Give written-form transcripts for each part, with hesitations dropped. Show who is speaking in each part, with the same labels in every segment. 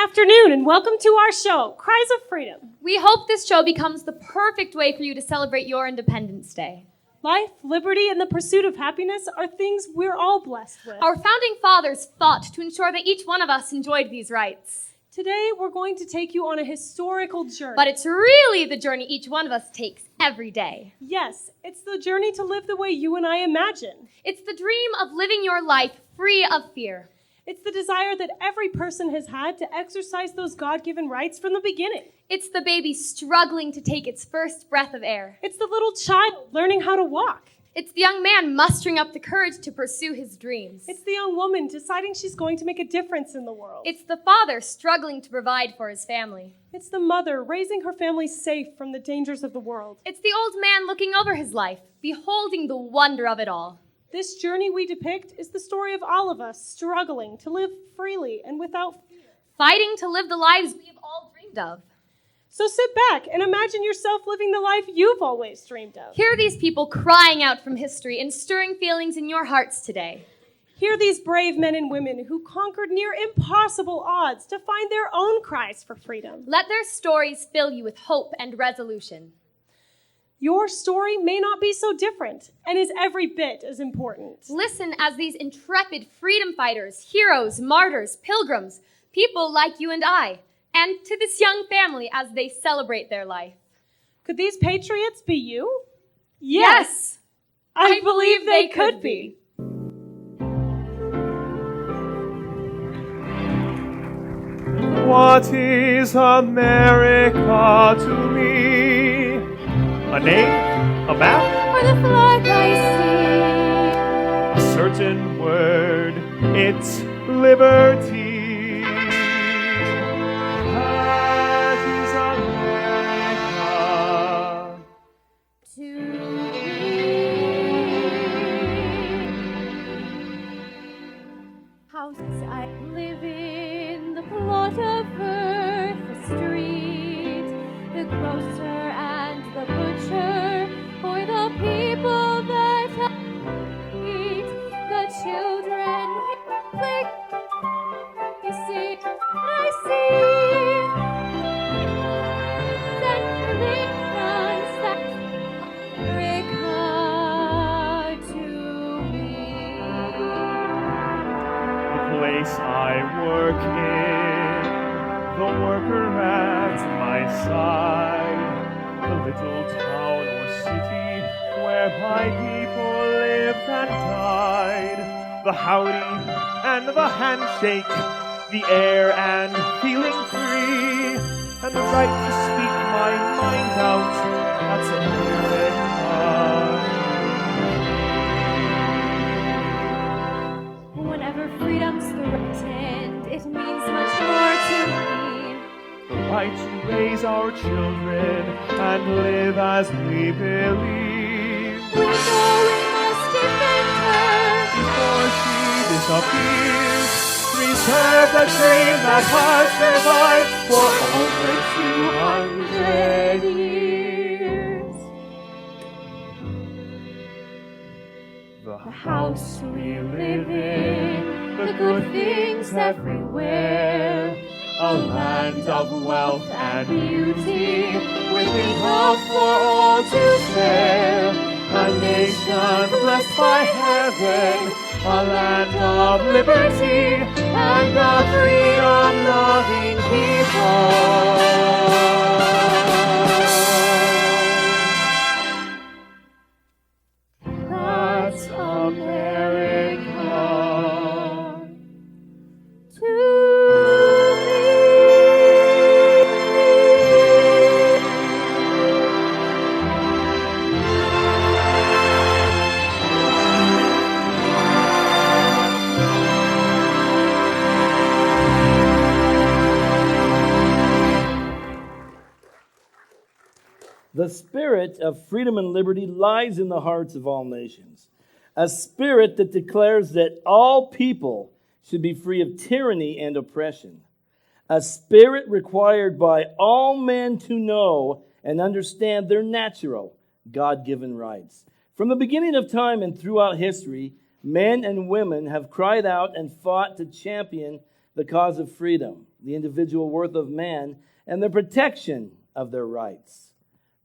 Speaker 1: Afternoon and welcome to our show, Cries of Freedom.
Speaker 2: We hope this show becomes the perfect way for you to celebrate your Independence Day.
Speaker 1: Life, liberty, and the pursuit of happiness are things we're all blessed with.
Speaker 2: Our founding fathers fought to ensure that each one of us enjoyed these rights.
Speaker 1: Today, we're going to take you on a historical journey.
Speaker 2: But it's really the journey each one of us takes every day.
Speaker 1: Yes, it's the journey to live the way you and I imagine.
Speaker 2: It's the dream of living your life free of fear.
Speaker 1: It's the desire that every person has had to exercise those God-given rights from the beginning.
Speaker 2: It's the baby struggling to take its first breath of air.
Speaker 1: It's the little child learning how to walk.
Speaker 2: It's the young man mustering up the courage to pursue his dreams.
Speaker 1: It's the young woman deciding she's going to make a difference in the world.
Speaker 2: It's the father struggling to provide for his family.
Speaker 1: It's the mother raising her family safe from the dangers of the world.
Speaker 2: It's the old man looking over his life, beholding the wonder of it all.
Speaker 1: This journey we depict is the story of all of us struggling to live freely and without fear.
Speaker 2: Fighting to live the lives we have all dreamed of.
Speaker 1: So sit back and imagine yourself living the life you've always dreamed of.
Speaker 2: Hear these people crying out from history and stirring feelings in your hearts today.
Speaker 1: Hear these brave men and women who conquered near impossible odds to find their own cries for freedom.
Speaker 2: Let their stories fill you with hope and resolution.
Speaker 1: Your story may not be so different and is every bit as important.
Speaker 2: Listen as these intrepid freedom fighters, heroes, martyrs, pilgrims, people like you and I, and to this young family as they celebrate their life.
Speaker 1: Could these patriots be you?
Speaker 2: Yes,
Speaker 1: I believe they could be.
Speaker 3: What is America to me? A name? A map?
Speaker 2: Or the flag I see?
Speaker 3: A certain word, it's liberty. That is America.
Speaker 2: To
Speaker 4: houses I live in, the plot of earth, the street, the grocer and the butcher, for the people that I eat, the children play. You see, I see, that nations that America to me.
Speaker 3: The place I work in, the worker at my side, the little town or city where my people lived and died, the howdy and the handshake, the air and feeling free, and the right to speak my mind out, that's America.
Speaker 4: Whenever freedom's threatened, it means much more to me.
Speaker 3: The right to raise our children and live as we believe.
Speaker 4: We know we must defend her
Speaker 3: Before she disappears, preserve the dream that has survived for over 200 years. The house we live in, the good things everywhere, a land of wealth and beauty, with enough for all to share. A nation blessed by heaven, a land of liberty, and a freedom-loving people. That's America to
Speaker 5: The spirit of freedom and liberty lies in the hearts of all nations. A spirit that declares that all people should be free of tyranny and oppression. A spirit required by all men to know and understand their natural, God-given rights. From the beginning of time and throughout history, men and women have cried out and fought to champion the cause of freedom. the individual worth of man, and the protection of their rights.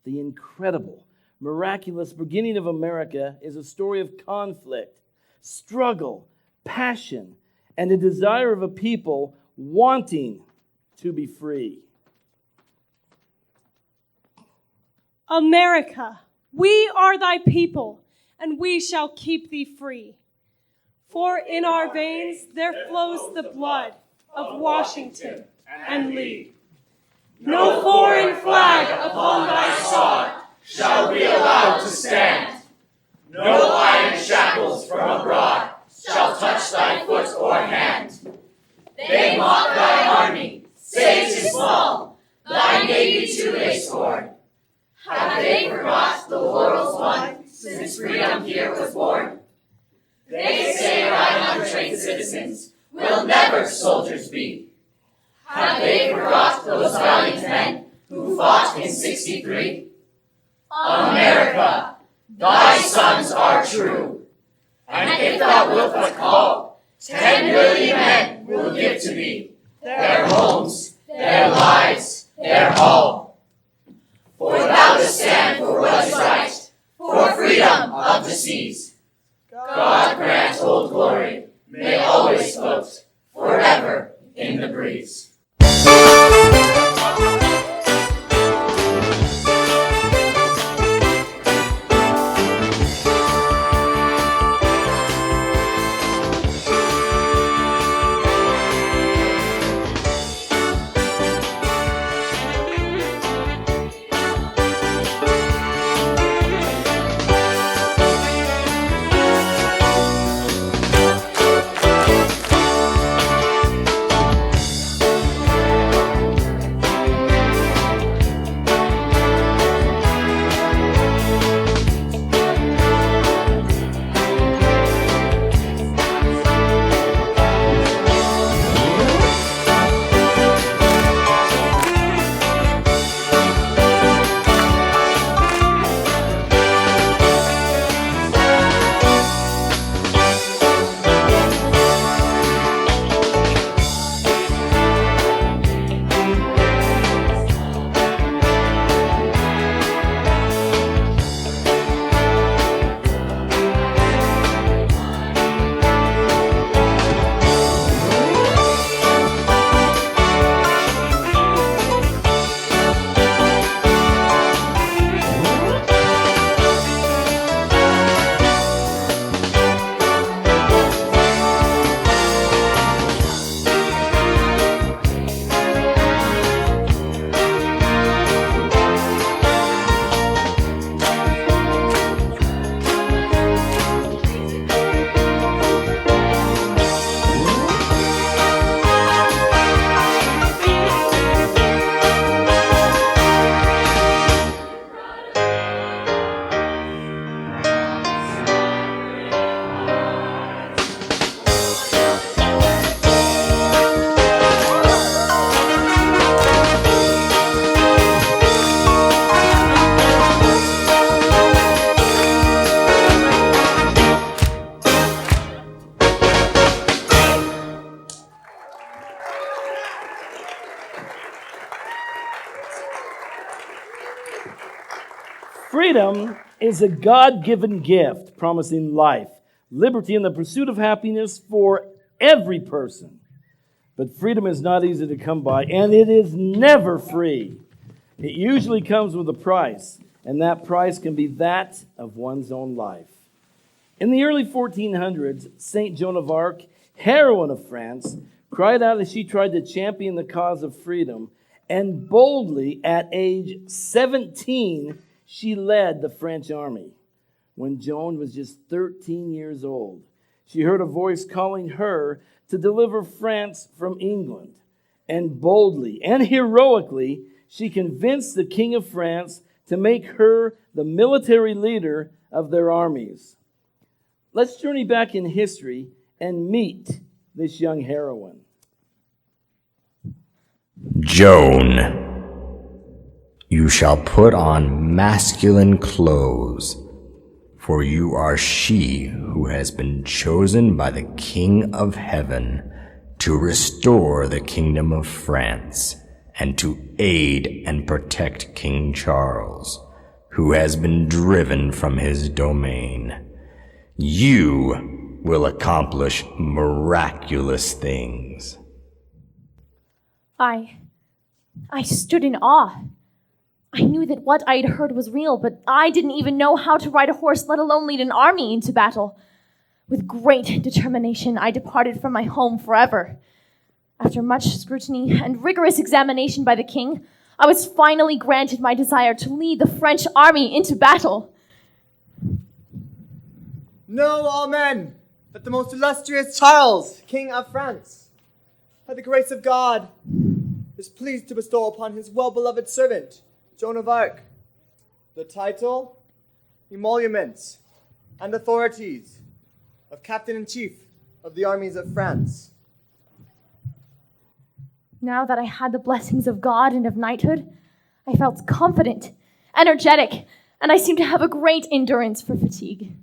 Speaker 5: The incredible, miraculous beginning of America is a story of conflict, struggle, passion, and a desire of a people wanting to be free.
Speaker 1: America, we are thy people, and we shall keep thee free. For in our veins there flows the blood of Washington and Lee. No foreign flag upon thy sod
Speaker 6: shall be allowed to stand. No iron shackles from abroad shall touch thy foot or hand. They mock thy army, say 'tis small, thy navy too they scorn. Have they forgot the laurels won since freedom here was born? They say thine untrained citizens will never soldiers be. Have they forgot those valiant men who fought in '63? America, thy sons are true. And if thou wilt but call, 10 million men will give to thee their homes, their lives, their all. For thou dost stand for what is right, for freedom of the seas. God grant old glory may always float forever in the breeze.
Speaker 5: Freedom is a God-given gift promising life, liberty, and the pursuit of happiness for every person. But freedom is not easy to come by, and it is never free. It usually comes with a price, and that price can be that of one's own life. In the early 1400s, Saint Joan of Arc, heroine of France, cried out as she tried to champion the cause of freedom, and boldly, at age 17, she led the French army. When Joan was just 13 years old, she heard a voice calling her to deliver France from England. And boldly and heroically, she convinced the King of France to make her the military leader of their armies. Let's journey back in history and meet this young heroine.
Speaker 7: Joan, you shall put on masculine clothes, for you are she who has been chosen by the King of Heaven to restore the kingdom of France and to aid and protect King Charles, who has been driven from his domain. You will accomplish miraculous things.
Speaker 8: I stood in awe. I knew that what I had heard was real, but I didn't even know how to ride a horse, let alone lead an army into battle. With great determination, I departed from my home forever. After much scrutiny and rigorous examination by the king, I was finally granted my desire to lead the French army into battle.
Speaker 9: Know all men that the most illustrious Charles, King of France, by the grace of God, is pleased to bestow upon his well-beloved servant, Joan of Arc, the title, emoluments, and authorities of Captain-in-Chief of the armies of France.
Speaker 8: Now that I had the blessings of God and of knighthood, I felt confident, energetic, and I seemed to have a great endurance for fatigue.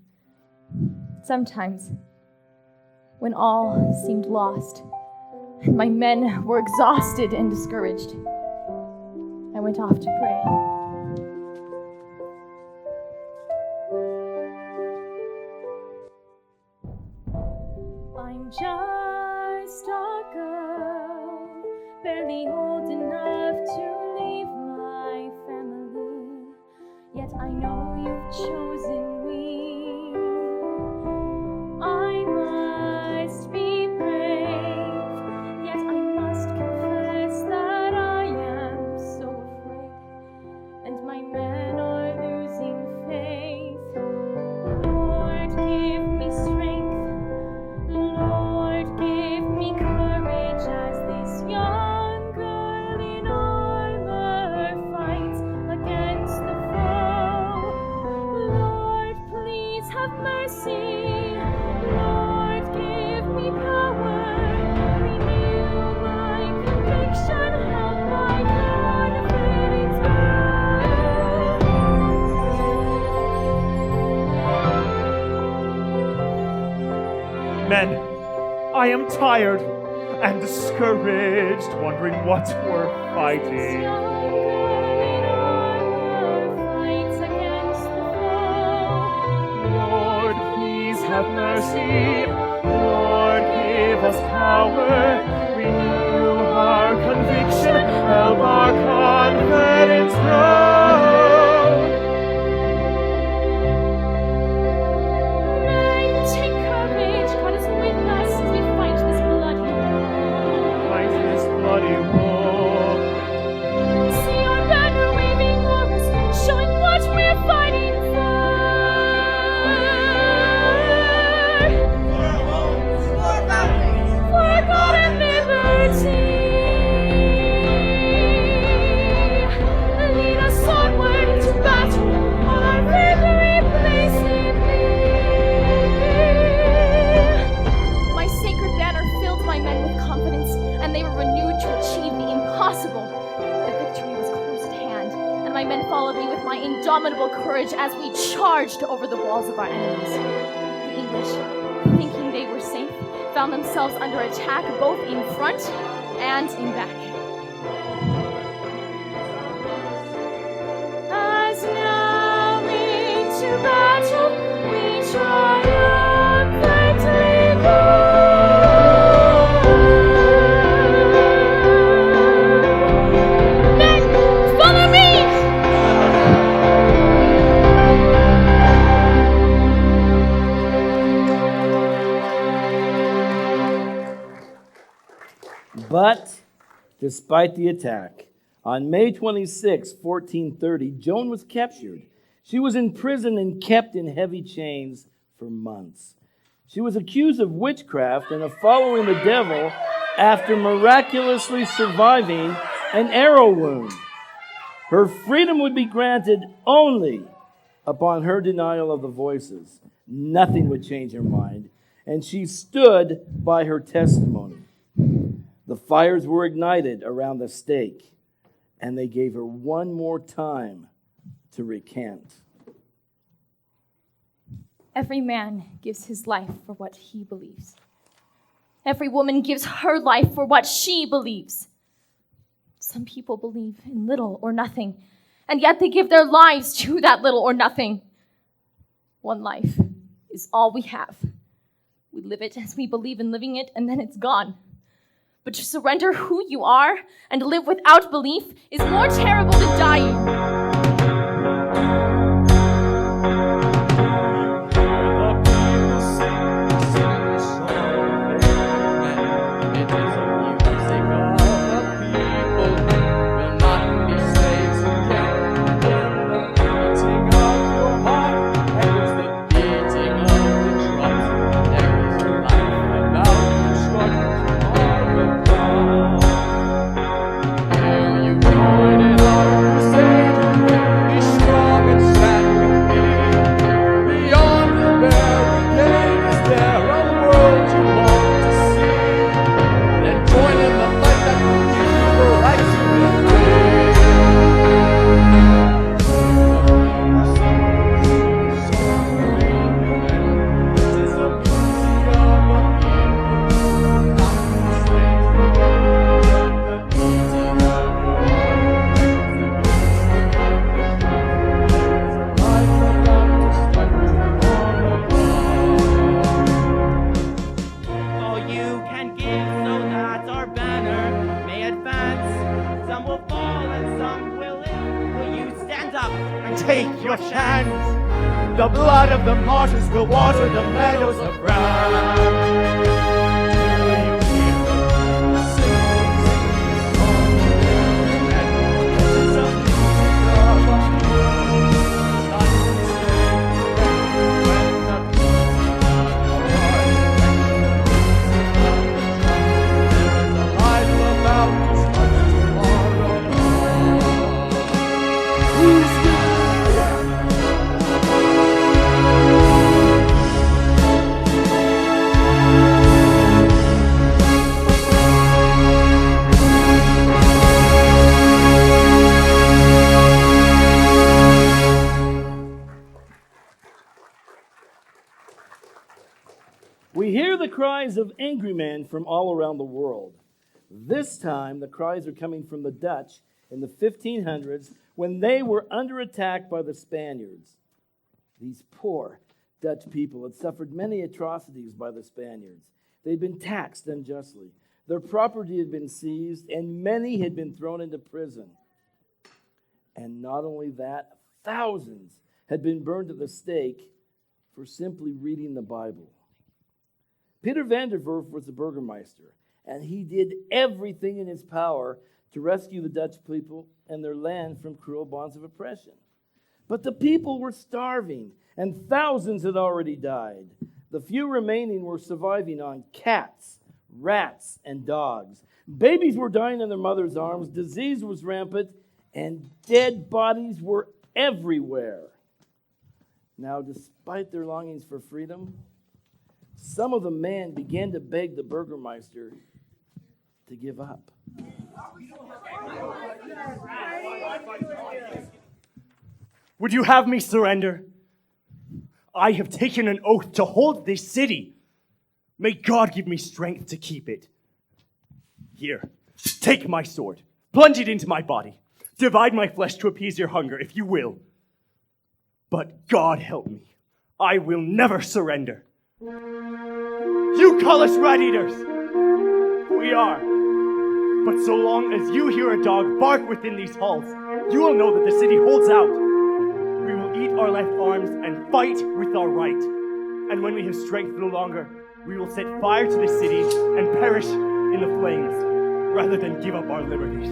Speaker 8: Sometimes, when all seemed lost, and my men were exhausted and discouraged, I went off to pray. I'm just a girl, barely old enough to leave my family, yet I know you've chosen me. I must be brave, yet I must confess that I am so afraid, and my men are losing faith. Lord, give me strength. Lord, give me courage as this young girl in armor fights against the foe. Lord, please have mercy. Lord, give me power. Renew my conviction. Help my confidence grow.
Speaker 3: Men, I am tired and discouraged, wondering what we're fighting.
Speaker 8: Young girl in armor fights against the foe.
Speaker 3: Lord, please have mercy. Lord, give us power. Renew our conviction. Help our confidence grow.
Speaker 8: Men, take courage. God is with us as we fight this bloody war.
Speaker 3: Fight this bloody war.
Speaker 8: See our banner waving o'er us, showing what we're fighting for. For God and liberty. Lead us onward into battle, all our victory place in thee. My sacred banner filled my men with confidence, and they were renewed to achieve the impossible. The victory was close at hand, and my men followed me with my indomitable courage as we charged over the walls of our enemies. The English, thinking they were safe, found themselves under attack both in front and in back. As now into battle we triumphantly go. Men, follow me!
Speaker 5: But despite the attack, on May 26, 1430, Joan was captured. She was imprisoned and kept in heavy chains for months. She was accused of witchcraft and of following the devil after miraculously surviving an arrow wound. Her freedom would be granted only upon her denial of the voices. Nothing would change her mind, and she stood by her testimony. The fires were ignited around the stake, and they gave her one more time to recant.
Speaker 8: Every man gives his life for what he believes. Every woman gives her life for what she believes. Some people believe in little or nothing, and yet they give their lives to that little or nothing. One life is all we have. We live it as we believe in living it, and then it's gone. But to surrender who you are and live without belief is more terrible than dying.
Speaker 3: Take your chance. The blood of the martyrs will water the meadows of grass.
Speaker 5: We hear the cries of angry men from all around the world. This time, the cries are coming from the Dutch in the 1500s when they were under attack by the Spaniards. These poor Dutch people had suffered many atrocities by the Spaniards. They'd been taxed unjustly. Their property had been seized, and many had been thrown into prison. And not only that, thousands had been burned at the stake for simply reading the Bible. Peter van der Werf was the burgomaster, and he did everything in his power to rescue the Dutch people and their land from cruel bonds of oppression. But the people were starving, and thousands had already died. The few remaining were surviving on cats, rats, and dogs. Babies were dying in their mother's arms, disease was rampant, and dead bodies were everywhere. Now, despite their longings for freedom, some of the men began to beg the burgomaster to give up.
Speaker 3: Would you have me surrender? I have taken an oath to hold this city. May God give me strength to keep it. Here, take my sword, plunge it into my body, divide my flesh to appease your hunger, if you will. But God help me, I will never surrender. You call us rat eaters. We are. But so long as you hear a dog bark within these halls, you will know that the city holds out. We will eat our left arms and fight with our right. And when we have strength no longer, we will set fire to the city and perish in the flames, rather than give up our liberties.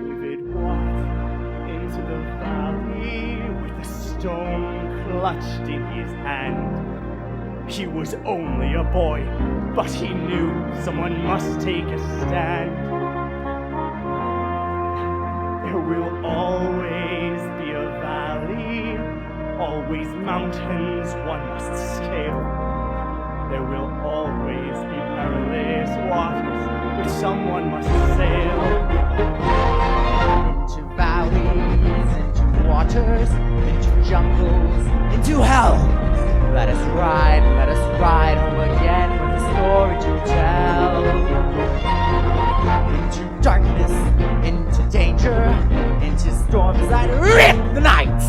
Speaker 3: David walked into the valley with a stone clutched in his hand. He was only a boy, but he knew someone must take a stand. There will always be a valley, always mountains one must scale. There will always be perilous waters which someone must sail.
Speaker 10: Into valleys, into waters, into jungles, into hell. Let us ride home again with a story to tell. Into darkness, into danger, into storms that rip the night.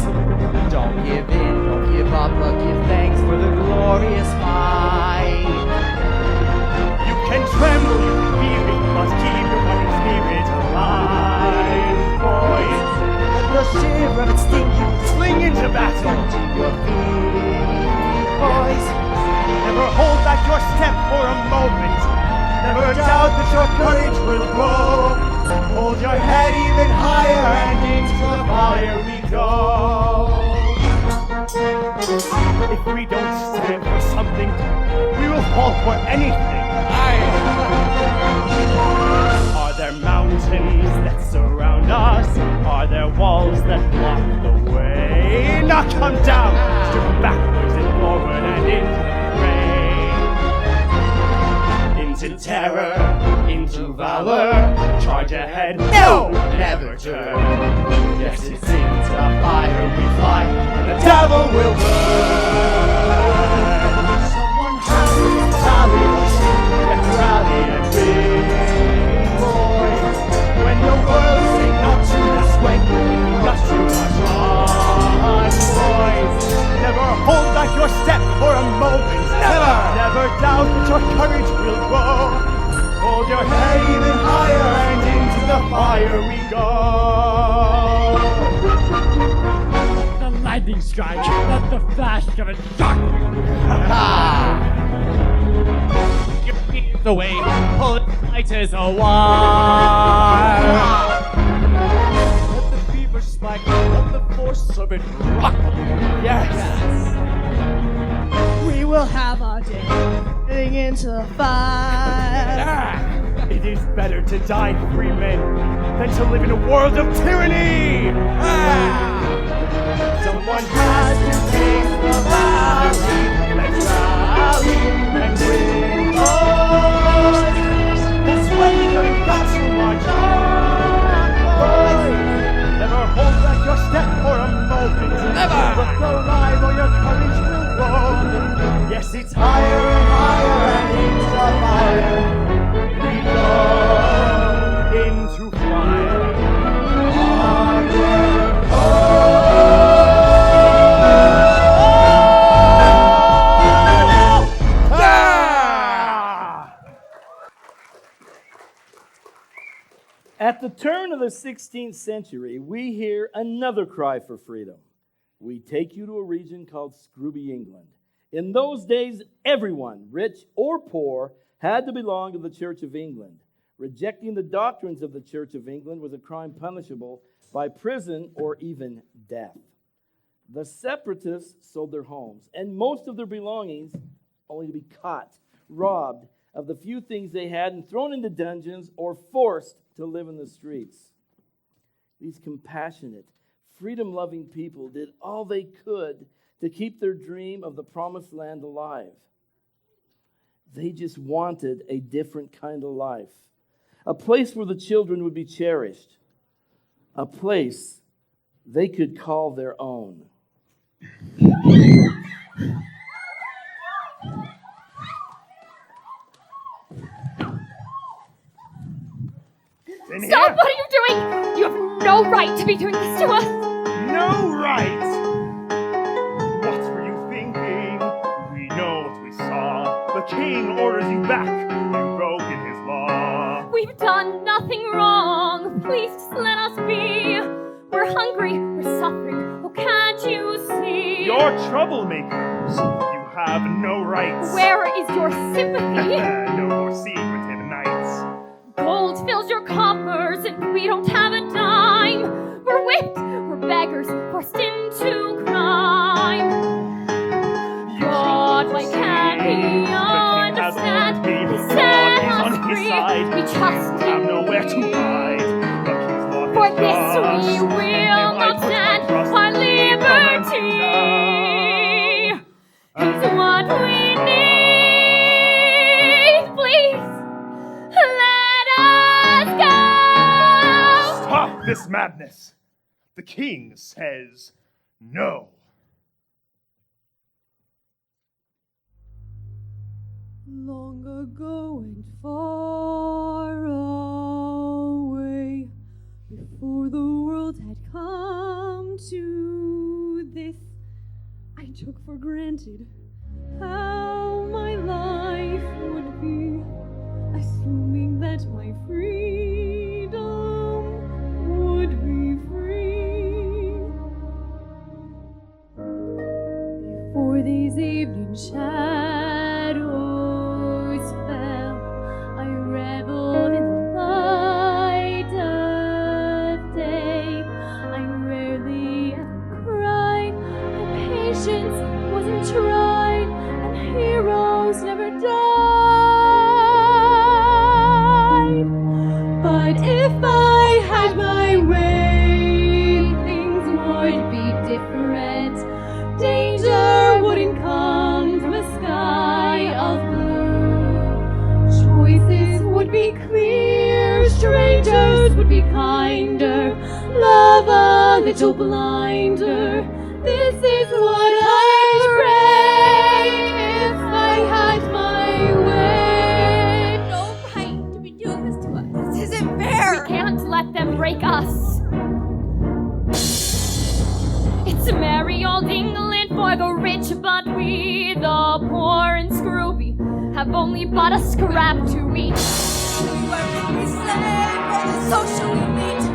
Speaker 10: Don't give in, don't give up, but give thanks for the glorious fight.
Speaker 3: You can tremble, you can fear it, but keep your fighting spirit alive, boys.
Speaker 10: Let the shiver of it sting you,
Speaker 3: Fling into battle.
Speaker 10: to your feet, boys.
Speaker 3: Never hold back your step for a moment. Never doubt that your courage will grow. Hold your head even higher and into the fire we go. If we don't stand for something, we will fall for anything. Are there mountains that surround us? Are there walls that block the way? Knock them down, strip backwards and forward and into the fray. Into terror, into valor, charge ahead, no, never turn. Yes, it's into the fire we fly, and the devil will burn. Someone has to rally us, let's rally and win, boys. When your world say not to this way, not to march on, boys. Never hold back your step for a moment. Never doubt that your courage will grow. Hold your head even higher and into the fire we go.
Speaker 11: The lightning strikes, not the flash of a shot. Get the way, pull it tight as a wire.
Speaker 3: Let the fever spike, let the force of it rock. Yes.
Speaker 12: We will have our day getting into the fire.
Speaker 3: It is better to die free men than to live in a world of tyranny. Someone has to take the rally. Let's rally and win. That's when you've got to march on. Never hold back your step for a moment. Never. Look alive or your courage will grow. Yes, it's higher and higher and into the fire we go. Into fire. Onward.
Speaker 5: At the turn of the 16th century, we hear another cry for freedom. We take you to a region called Scrooby, England. In those days, everyone, rich or poor, had to belong to the Church of England. Rejecting the doctrines of the Church of England was a crime punishable by prison or even death. The separatists sold their homes and most of their belongings, only to be caught, robbed of the few things they had and thrown into dungeons or forced to live in the streets. These compassionate, freedom-loving people did all they could to keep their dream of the promised land alive. They just wanted a different kind of life, a place where the children would be cherished, a place they could call their own.
Speaker 8: Stop! What are you doing? You have no right to be doing this to us.
Speaker 3: No right! What were you thinking? We know what we saw. The king orders you back. You've broken his law.
Speaker 8: We've done nothing wrong. Please just let us be. We're hungry. We're suffering. Oh, can't you see?
Speaker 3: You're troublemakers. You have no rights.
Speaker 8: Where is your sympathy?
Speaker 3: No more secretive nights.
Speaker 8: Gold fills your coffers and we don't have a dime. We're whipped, we're beggars, forced into crime. God, why can't he understand? He set us free, we trust
Speaker 3: You have
Speaker 8: him.
Speaker 3: nowhere to hide. The king's law
Speaker 8: For
Speaker 3: is
Speaker 8: this
Speaker 3: just.
Speaker 8: we will not stand, our liberty is what we need. Please, let us go.
Speaker 3: Stop this madness. The king says no.
Speaker 4: long ago and far away, before the world had come to this, I took for granted how my life would be, assuming that my freedom would be free. Before these evening shadows fell, I reveled in the light of day. I rarely ever cried, my patience wasn't tried, and heroes never died. But if I had my way, things would be different. Danger wouldn't come from a sky of blue. Choices would be clear, strangers would be kinder, love a little blinder. This is what I pray if I had my way.
Speaker 2: No right to be doing this to us. This isn't fair. We can't let them break us. It's a merry old England for the rich, but we, the poor and scrooby, have only but a scrap to eat.
Speaker 13: Where can we slave for the social elite?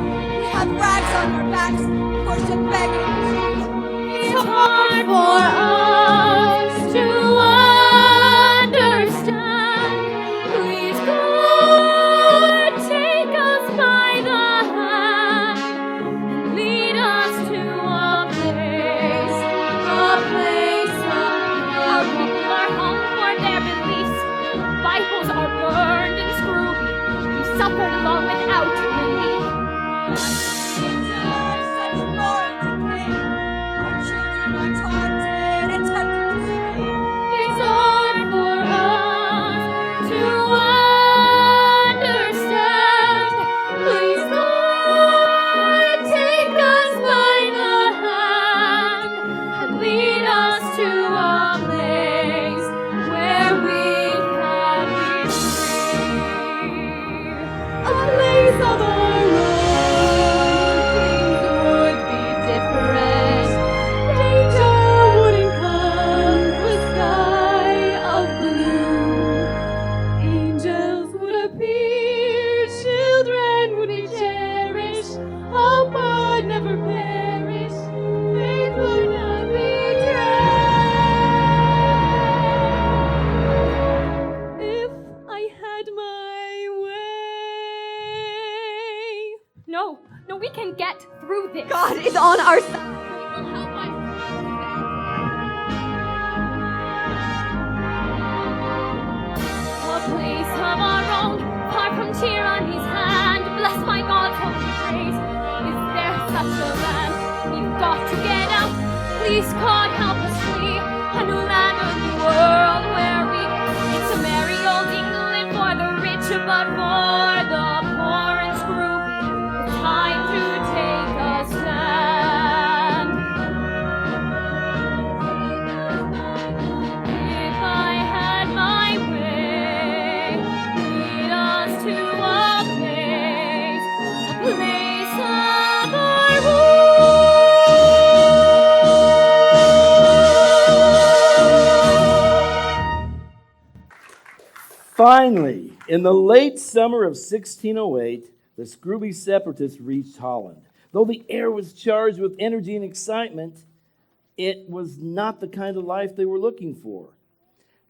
Speaker 13: We have rags on our backs, forced and begging.
Speaker 4: It's hard for us to understand. Please, God, take us by the hand and lead us to a place
Speaker 2: Our people are hung for their beliefs. Bibles are burned and scrooby. We suffered long without relief.
Speaker 13: Such lords and kings, our children are taunted and tempted to stray.
Speaker 4: It's hard for us to understand. Please, God, take us by the hand and lead us to a place where we can be free. A place of our own. Things would be different. Danger wouldn't come to a sky of blue. Angels would appear, children would be cherished, hope would never perish, faith would not betray. If I had my way.
Speaker 2: No, we can get through this.
Speaker 13: God is on our side.
Speaker 2: We will help my
Speaker 4: A place of our own, far from tyranny's hand. Bless my God's holy praise.
Speaker 2: Is there such a land? We've got to get out. Please, God, help us flee. A new land, a new world where we. It's a merry old England for the rich, but for the poor and scrooby. It's time to take a stand. If I had my way, lead us to a place of our own.
Speaker 5: Finally, in the late summer of 1608, the Scrooby separatists reached Holland. Though the air was charged with energy and excitement, it was not the kind of life they were looking for.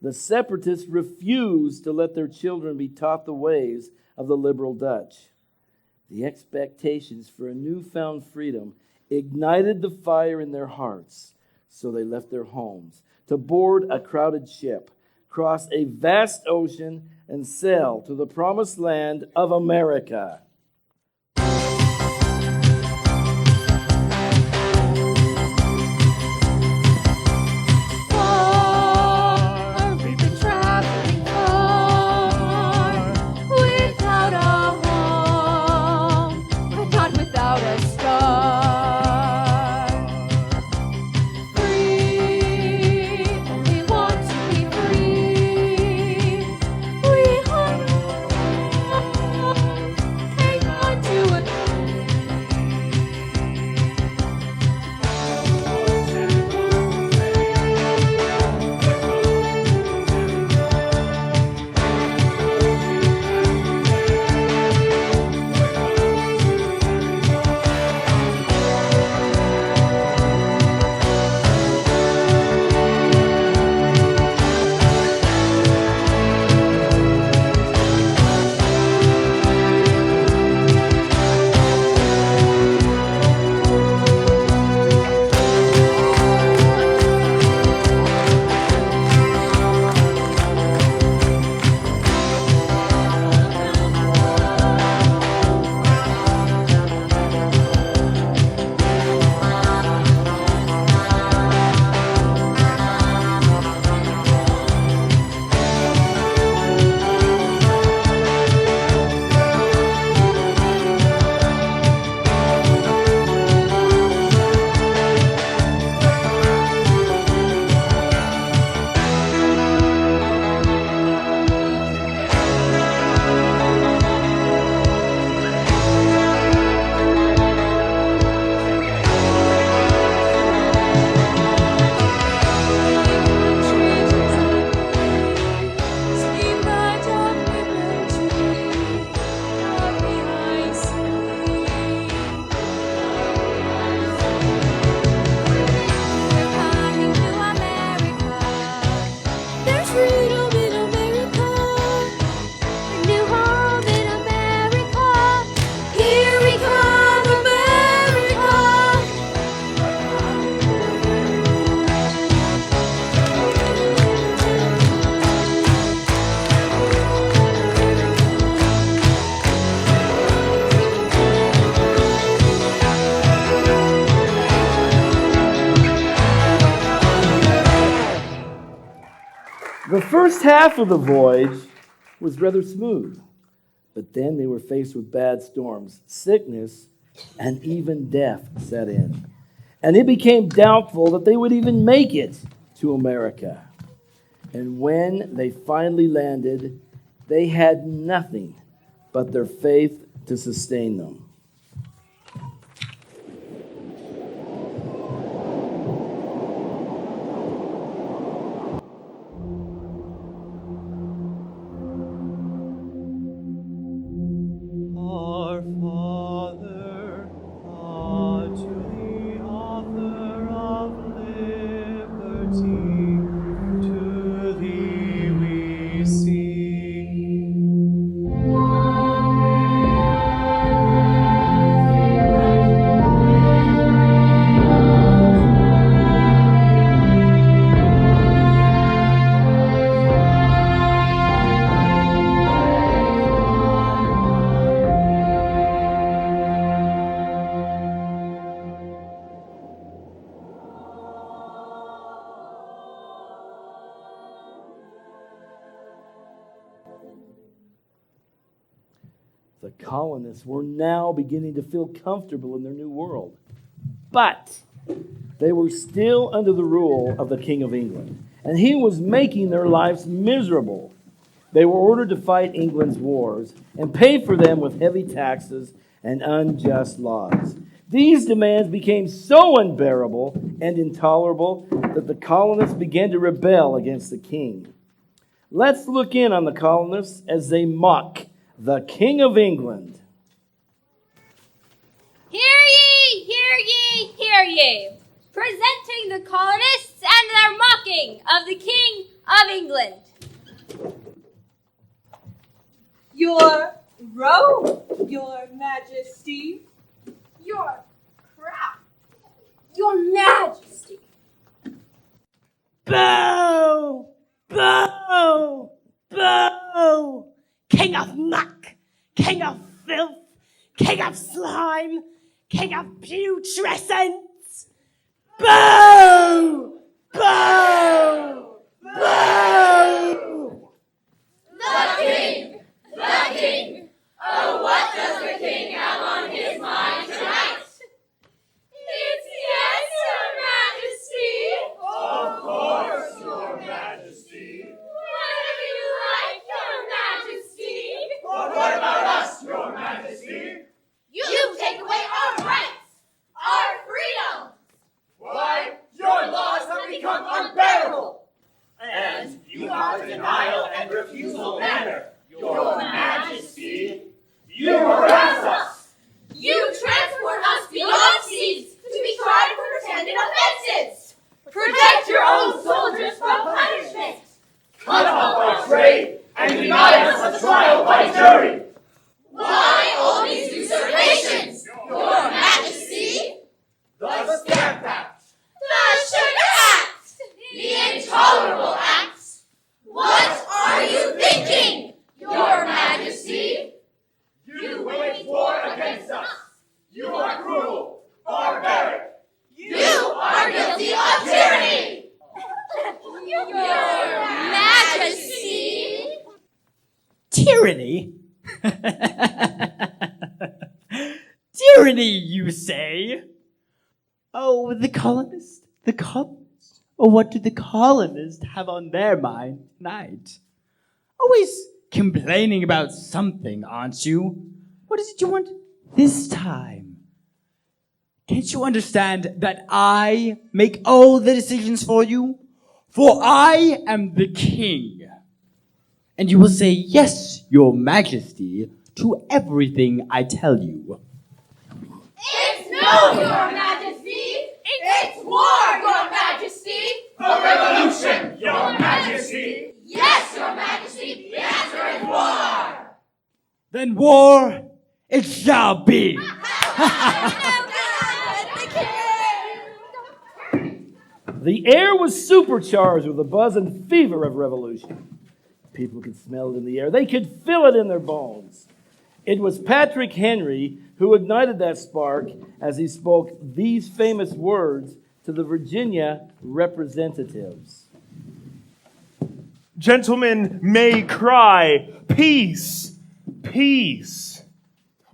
Speaker 5: The separatists refused to let their children be taught the ways of the liberal Dutch. The expectations for a newfound freedom ignited the fire in their hearts, so they left their homes to board a crowded ship, cross a vast ocean, and sail to the promised land of America. The first half of the voyage was rather smooth, but then they were faced with bad storms, sickness, and even death set in. And it became doubtful that they would even make it to America. And when they finally landed, they had nothing but their faith to sustain them.
Speaker 10: Our Father, to the author of liberty, to thee we sing.
Speaker 5: The colonists were now beginning to feel comfortable in their new world. But they were still under the rule of the King of England, and he was making their lives miserable. They were ordered to fight England's wars and pay for them with heavy taxes and unjust laws. These demands became so unbearable and intolerable that the colonists began to rebel against the king. Let's look in on the colonists as they mock the King of England.
Speaker 2: Hear ye, hear ye, hear ye. Presenting the colonists and their mocking of the King of England.
Speaker 1: Your robe, your majesty.
Speaker 13: Your crown, your majesty.
Speaker 1: Boo! Boo! Boo! King of muck, king of filth, king of slime, king of putrescence. Boo! Boo! Boo!
Speaker 6: The king! The king! Oh, what does the king have on his mind tonight? It's yes, your majesty! Of course, your majesty! Whatever you like, your majesty! But what about us, your majesty? You take away our rights! Our freedom! Why, your laws have become unbearable! And you have a denial and refusal manner, your majesty! You harass us! You transport us beyond seas to be tried for pretended offenses! Protect your own soldiers from punishment! Cut off our trade and deny us a trial by jury! Why all these usurpations, your majesty? The Stamp Act! The Sugar Act! The Intolerable Acts! What are you thinking, your majesty? You wage war against us! You are cruel, barbaric! You are guilty of tyranny! Your majesty!
Speaker 11: Tyranny? Tyranny, you say? Oh, the colonists? The colonists? Oh, what do the colonists have on their mind tonight? Always complaining about something, aren't you? What is it you want this time? Can't you understand that I make all the decisions for you? For I am the king. And you will say, yes, your majesty, to everything I tell you.
Speaker 6: It's no, your majesty! It's war, your majesty! A revolution, your majesty! Yes, your majesty! The answer is war!
Speaker 11: Then war it shall be.
Speaker 5: The air was supercharged with the buzz and fever of revolution. People could smell it in the air. They could feel it in their bones. It was Patrick Henry who ignited that spark as he spoke these famous words to the Virginia representatives.
Speaker 3: Gentlemen may cry, peace, peace.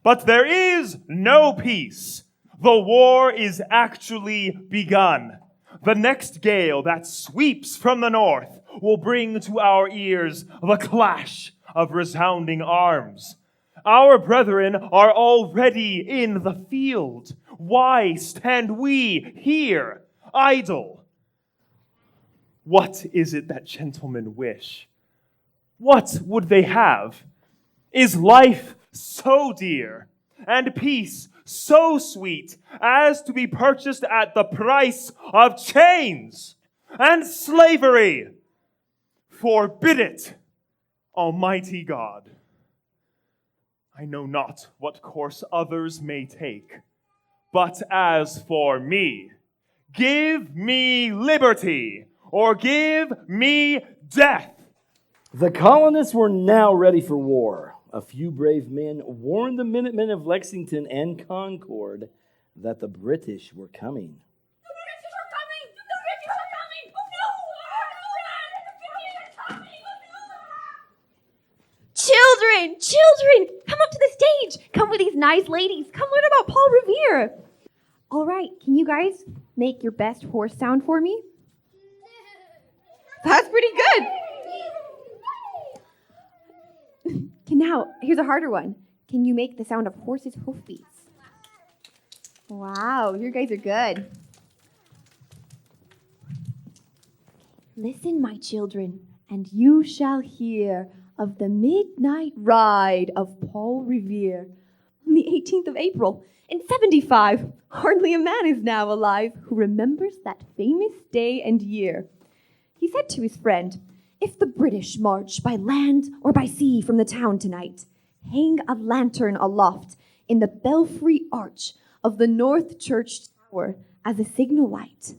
Speaker 3: But there is no peace. The war is actually begun. The next gale that sweeps from the north will bring to our ears the clash of resounding arms. Our brethren are already in the field. Why stand we here, idle? What is it that gentlemen wish? What would they have? Is life so dear, and peace so sweet, as to be purchased at the price of chains and slavery? Forbid it, Almighty God. I know not what course others may take, but as for me, give me liberty, or give me death.
Speaker 5: The colonists were now ready for war. A few brave men warned the Minutemen of Lexington and Concord that the British were coming.
Speaker 8: Children, children, come up to the stage. Come with these nice ladies. Come learn about Paul Revere.
Speaker 14: All right, can you guys make your best horse sound for me? That's pretty good. Now, here's a harder one. Can you make the sound of horses' hoofbeats? Wow, you guys are good. Listen, my children, and you shall hear of the midnight ride of Paul Revere on the 18th of April in 75. Hardly a man is now alive who remembers that famous day and year. He said to his friend, "If the British march by land or by sea from the town tonight, hang a lantern aloft in the belfry arch of the North Church Tower as a signal light.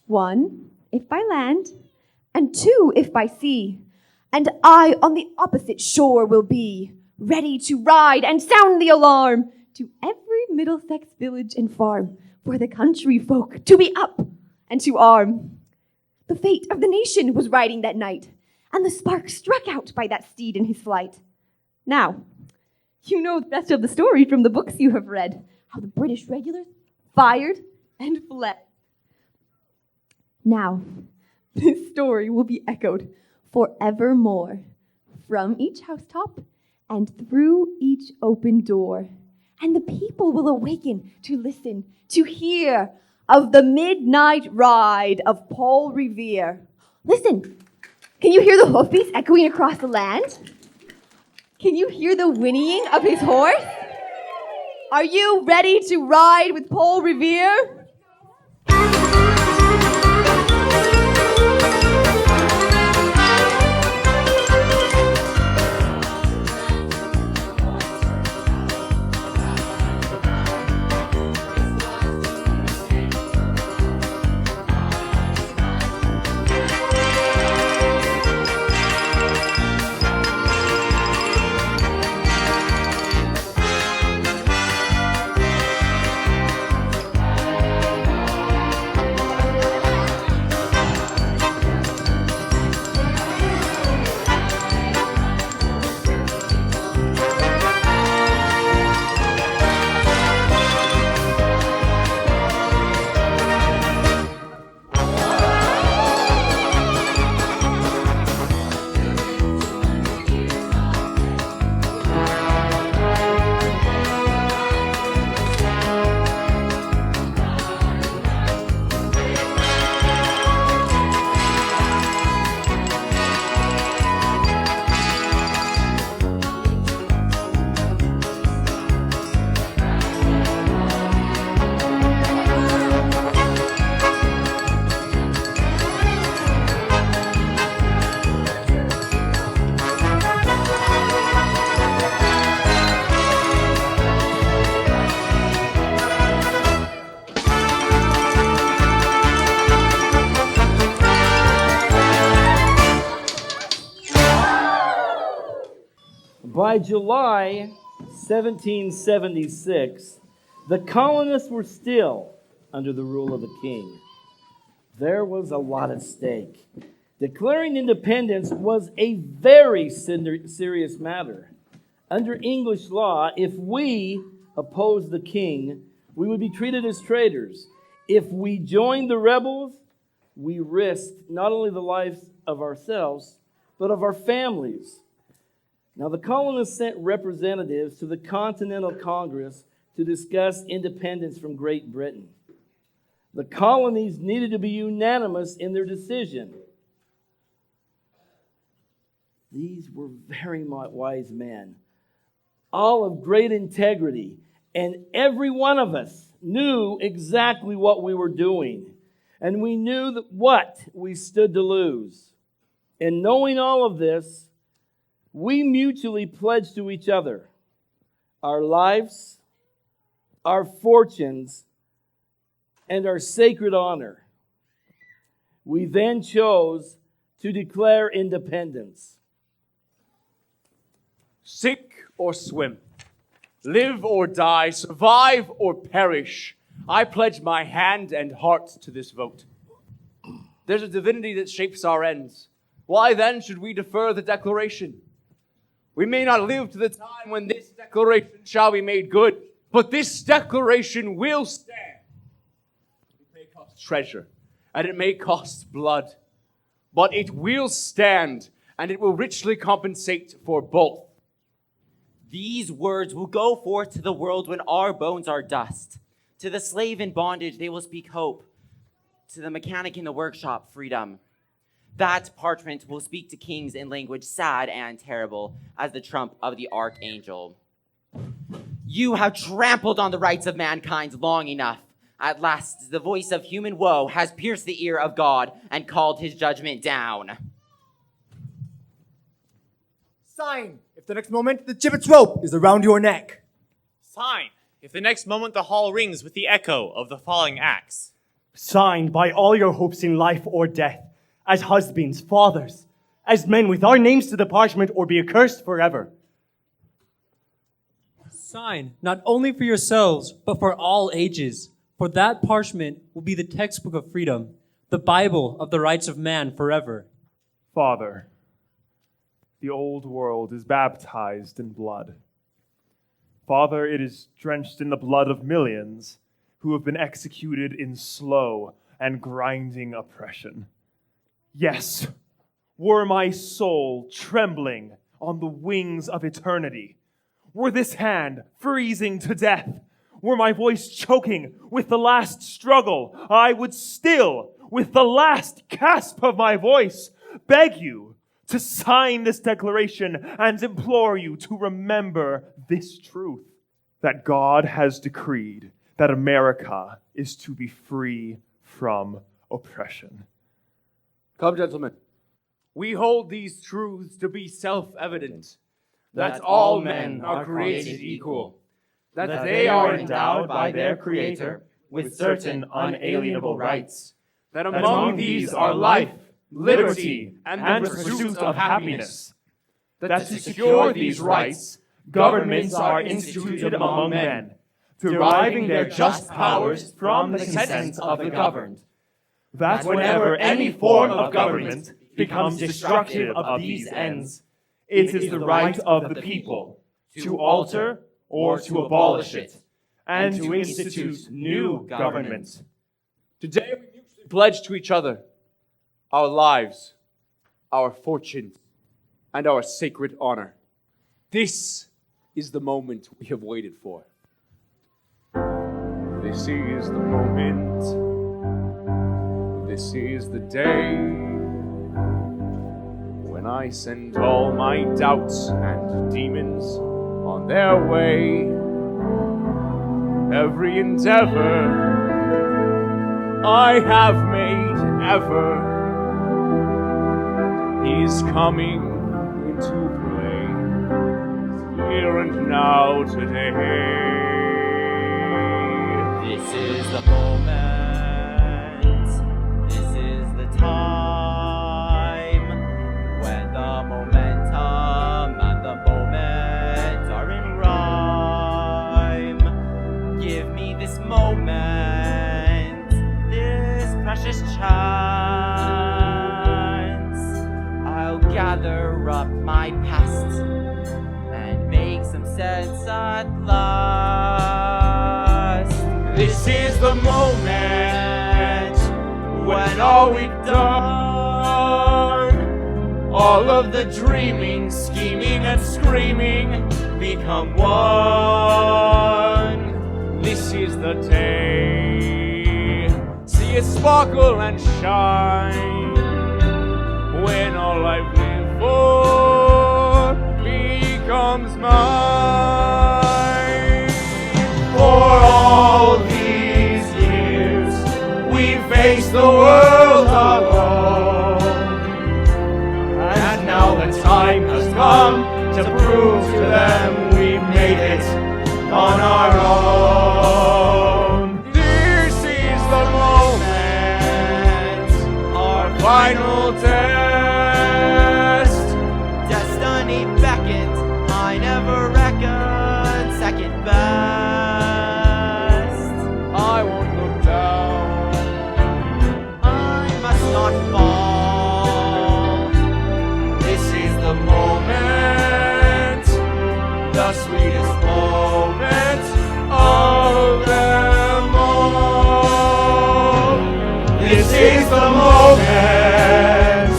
Speaker 14: 1, if by land, and 2, if by sea. And I on the opposite shore will be, ready to ride and sound the alarm to every Middlesex village and farm, for the country folk to be up and to arm." The fate of the nation was riding that night, and the spark struck out by that steed in his flight. Now, you know the rest of the story from the books you have read, how the British regulars fired and fled. Now, this story will be echoed forevermore from each housetop and through each open door, and the people will awaken to listen, to hear of the midnight ride of Paul Revere. Listen, can you hear the hoofbeats echoing across the land? Can you hear the whinnying of his horse? Are you ready to ride with Paul Revere?
Speaker 5: By July 1776, the colonists were still under the rule of a king. There was a lot at stake. Declaring independence was a very serious matter. Under English law, if we opposed the king, we would be treated as traitors. If we joined the rebels, we risked not only the lives of ourselves, but of our families. Now, the colonists sent representatives to the Continental Congress to discuss independence from Great Britain. The colonies needed to be unanimous in their decision. These were very wise men, all of great integrity, and every one of us knew exactly what we were doing, and we knew that what we stood to lose. And knowing all of this, we mutually pledged to each other our lives, our fortunes, and our sacred honor. We then chose to declare independence.
Speaker 3: Sink or swim, live or die, survive or perish, I pledge my hand and heart to this vote. There's a divinity that shapes our ends. Why then should we defer the declaration? We may not live to the time when this declaration shall be made good, but this declaration will stand. It may cost treasure, and it may cost blood, but it will stand, and it will richly compensate for both.
Speaker 10: These words will go forth to the world when our bones are dust. To the slave in bondage, they will speak hope. To the mechanic in the workshop, freedom. That parchment will speak to kings in language sad and terrible as the trump of the archangel. You have trampled on the rights of mankind long enough. At last, the voice of human woe has pierced the ear of God and called his judgment down.
Speaker 9: Sign, if the next moment the gibbet's rope is around your neck.
Speaker 15: Sign, if the next moment the hall rings with the echo of the falling axe.
Speaker 3: Sign by all your hopes in life or death, as husbands, fathers, as men with our names to the parchment or be accursed forever.
Speaker 16: Sign, not only for yourselves, but for all ages. For that parchment will be the textbook of freedom, the Bible of the rights of man forever.
Speaker 3: Father, the old world is baptized in blood. Father, it is drenched in the blood of millions who have been executed in slow and grinding oppression. Yes, were my soul trembling on the wings of eternity, were this hand freezing to death, were my voice choking with the last struggle, I would still, with the last gasp of my voice, beg you to sign this declaration and implore you to remember this truth, that God has decreed that America is to be free from oppression.
Speaker 17: Come, gentlemen. We hold these truths to be self-evident, that all men are created equal, that they are endowed by their Creator with certain unalienable rights, that among these are life, liberty, and the pursuit of happiness, that to secure these rights, governments are instituted among men, deriving their just powers from the consent of the governed, that whenever any form of government becomes destructive of these ends, it is the right of the people to alter or to abolish it, and to institute new government.
Speaker 3: Today we mutually pledge to each other our lives, our fortunes, and our sacred honor. This is the moment we have waited for. This is the moment. This is the day when I send all my doubts and demons on their way. Every endeavor I have made ever is coming into play, here and now today.
Speaker 10: This is the moment, this is the time, when the momentum and the moment are in rhyme. Give me this moment, this precious chance, gather up my past and make some sense at last.
Speaker 17: This is the moment when all we've done, all of the dreaming, scheming, and screaming become one. This is the day. See it sparkle and shine when all I've lived for becomes mine. For all these years we faced the world alone, and now the time has come to prove to them we've made it on our own. This is the moment, our final test.
Speaker 10: Destiny beckoned, I never reckoned second best.
Speaker 17: I won't look down,
Speaker 10: I must not fall.
Speaker 17: this is the moment, the sweetest moment of them all. This is the moment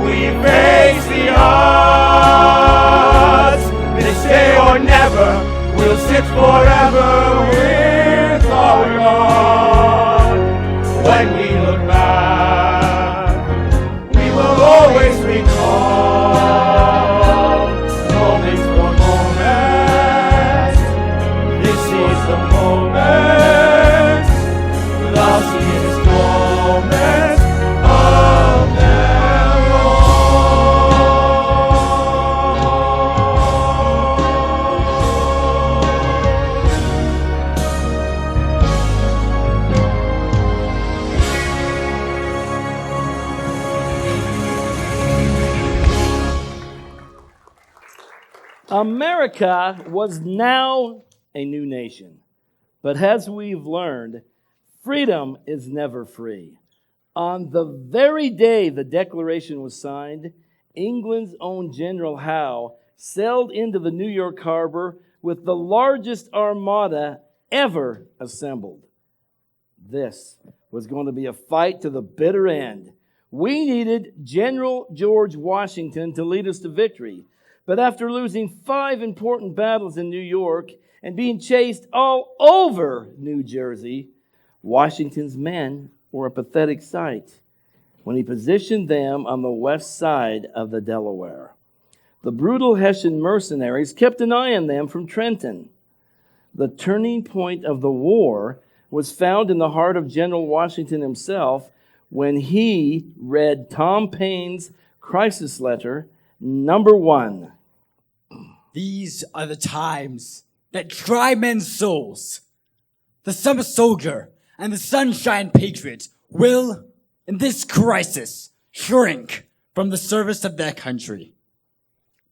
Speaker 17: we face the odds. This day or never, we'll sit forever with our God. When we look back, we will always recall moment for moment. This is the moment, the sweetest moment of them
Speaker 5: America was now a new nation. But as we've learned, freedom is never free. On the very day the Declaration was signed, England's own General Howe sailed into the New York harbor with the largest armada ever assembled. This was going to be a fight to the bitter end. We needed General George Washington to lead us to victory. But after losing 5 important battles in New York and being chased all over New Jersey, Washington's men were a pathetic sight when he positioned them on the west side of the Delaware. The brutal Hessian mercenaries kept an eye on them from Trenton. The turning point of the war was found in the heart of General Washington himself when he read Tom Paine's crisis letter, number 1.
Speaker 11: These are the times that try men's souls. The summer soldier and the sunshine patriot will, in this crisis, shrink from the service of their country.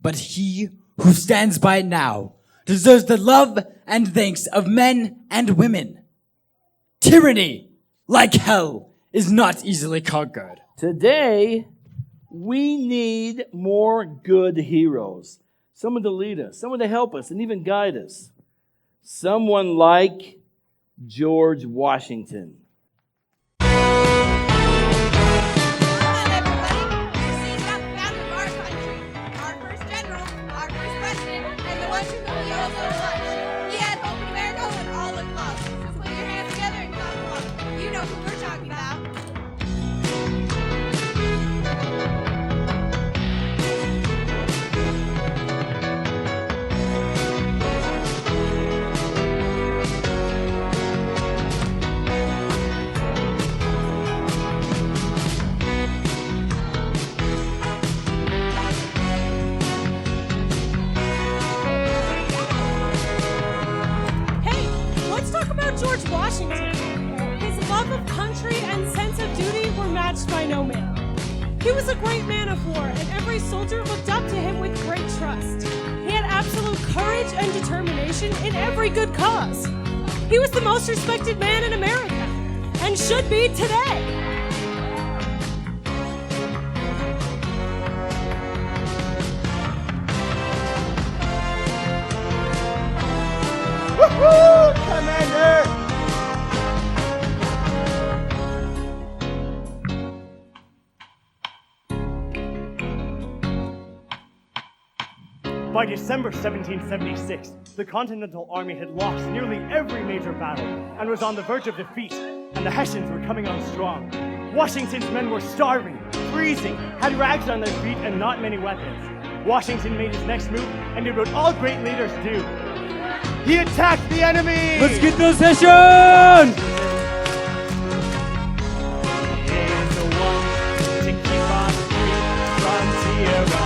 Speaker 11: But he who stands by it now deserves the love and thanks of men and women. Tyranny, like hell, is not easily conquered.
Speaker 5: Today, we need more good heroes. Someone to lead us, someone to help us and even guide us. Someone like George Washington.
Speaker 1: George Washington. His love of country and sense of duty were matched by no man. He was a great man of war, and every soldier looked up to him with great trust. He had absolute courage and determination in every good cause. He was the most respected man in America, and should be today.
Speaker 3: By December 1776, the Continental Army had lost nearly every major battle and was on the verge of defeat, and the Hessians were coming on strong. Washington's men were starving, freezing, had rags on their feet, and not many weapons. Washington made his next move and did what all great leaders do. He attacked the enemy!
Speaker 16: Let's get those Hessians!
Speaker 3: He is the one to keep us free from tyranny.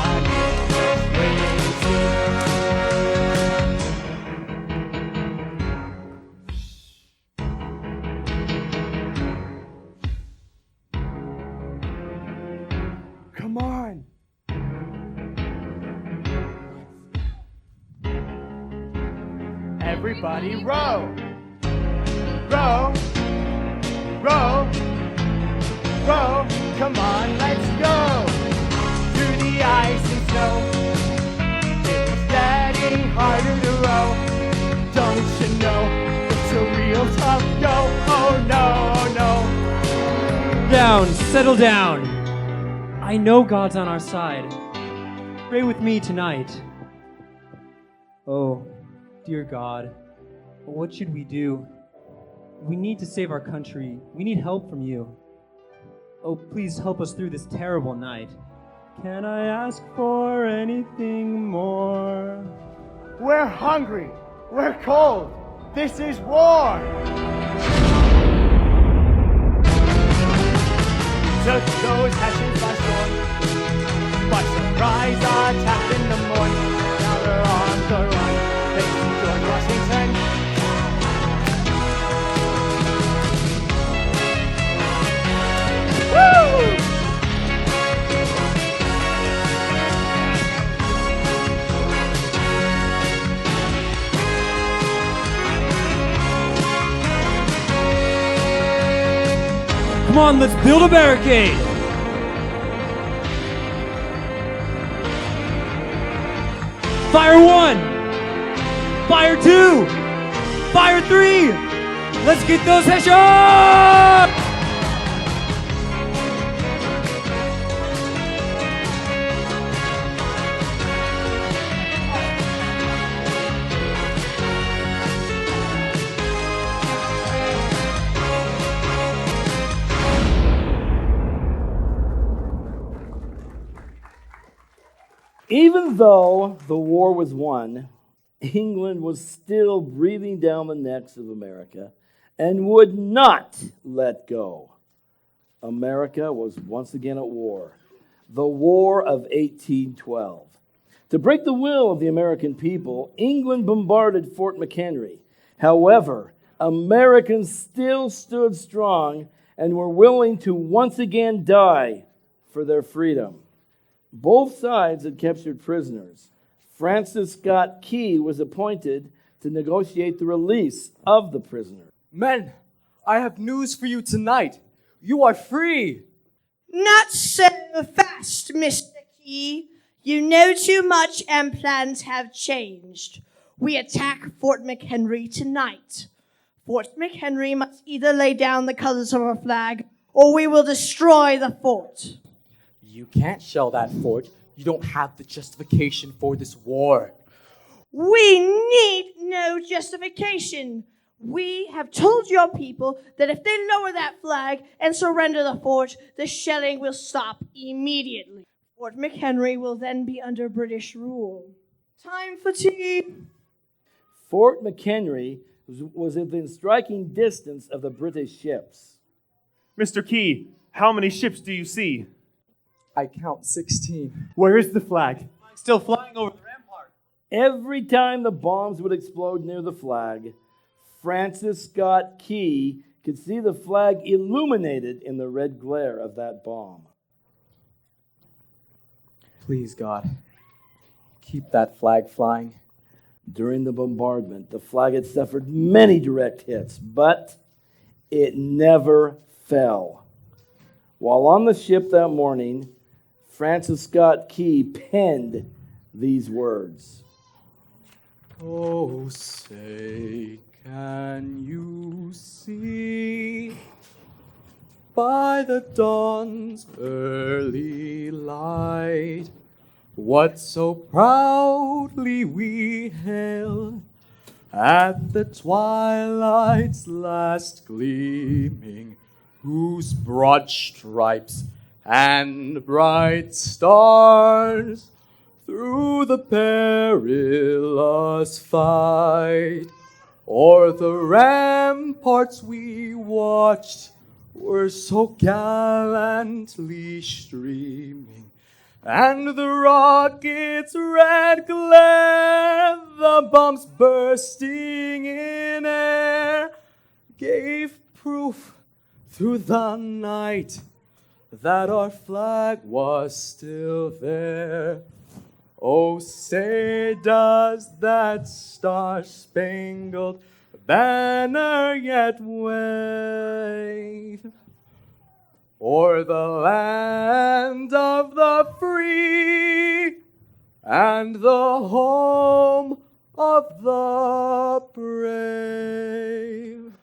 Speaker 3: Come on! Everybody row! Row! Row! Row! Come on, let's go! Through the ice and snow. It was getting harder to row. Don't you know? It's a real tough go. Oh no, oh no.
Speaker 16: Down, settle down. I know God's on our side. Pray with me tonight. Oh, dear God, what should we do? We need to save our country. We need help from you. Oh, please help us through this terrible night. Can I ask for anything more?
Speaker 3: We're hungry. We're cold. This is war. Took those Hessians by storm. By surprise, attacked in the morning. Now they're on the run, facing George Washington. Woo!
Speaker 16: Come on, let's build a barricade! Fire 1! Fire 2! Fire 3! Let's get those Hessians!
Speaker 5: Even though the war was won, England was still breathing down the necks of America and would not let go. America was once again at war, the War of 1812. To break the will of the American people, England bombarded Fort McHenry. However, Americans still stood strong and were willing to once again die for their freedom. Both sides had captured prisoners. Francis Scott Key was appointed to negotiate the release of the prisoners.
Speaker 9: Men, I have news for you tonight. You are free.
Speaker 12: Not so fast, Mr. Key. You know too much and plans have changed. We attack Fort McHenry tonight. Fort McHenry must either lay down the colors of our flag or we will destroy the fort.
Speaker 9: You can't shell that fort. You don't have the justification for this war.
Speaker 12: We need no justification. We have told your people that if they lower that flag and surrender the fort, the shelling will stop immediately. Fort McHenry will then be under British rule. Time for tea.
Speaker 5: Fort McHenry was within striking distance of the British ships.
Speaker 3: Mr. Key, how many ships do you see?
Speaker 9: I count 16.
Speaker 3: Where is the flag?
Speaker 15: Still flying over the rampart.
Speaker 5: Every time the bombs would explode near the flag, Francis Scott Key could see the flag illuminated in the red glare of that bomb.
Speaker 9: Please, God, keep that flag flying.
Speaker 5: During the bombardment, the flag had suffered many direct hits, but it never fell. While on the ship that morning, Francis Scott Key penned these words.
Speaker 9: Oh, say, can you see by the dawn's early light
Speaker 17: what so proudly we hailed at the twilight's last gleaming, whose broad stripes and bright stars through the perilous fight o'er the ramparts we watched were so gallantly streaming, and the rocket's red glare, the bombs bursting in air, gave proof through the night that our flag was still there. Oh, say does that star-spangled banner yet wave o'er the land of the free and the home of the brave?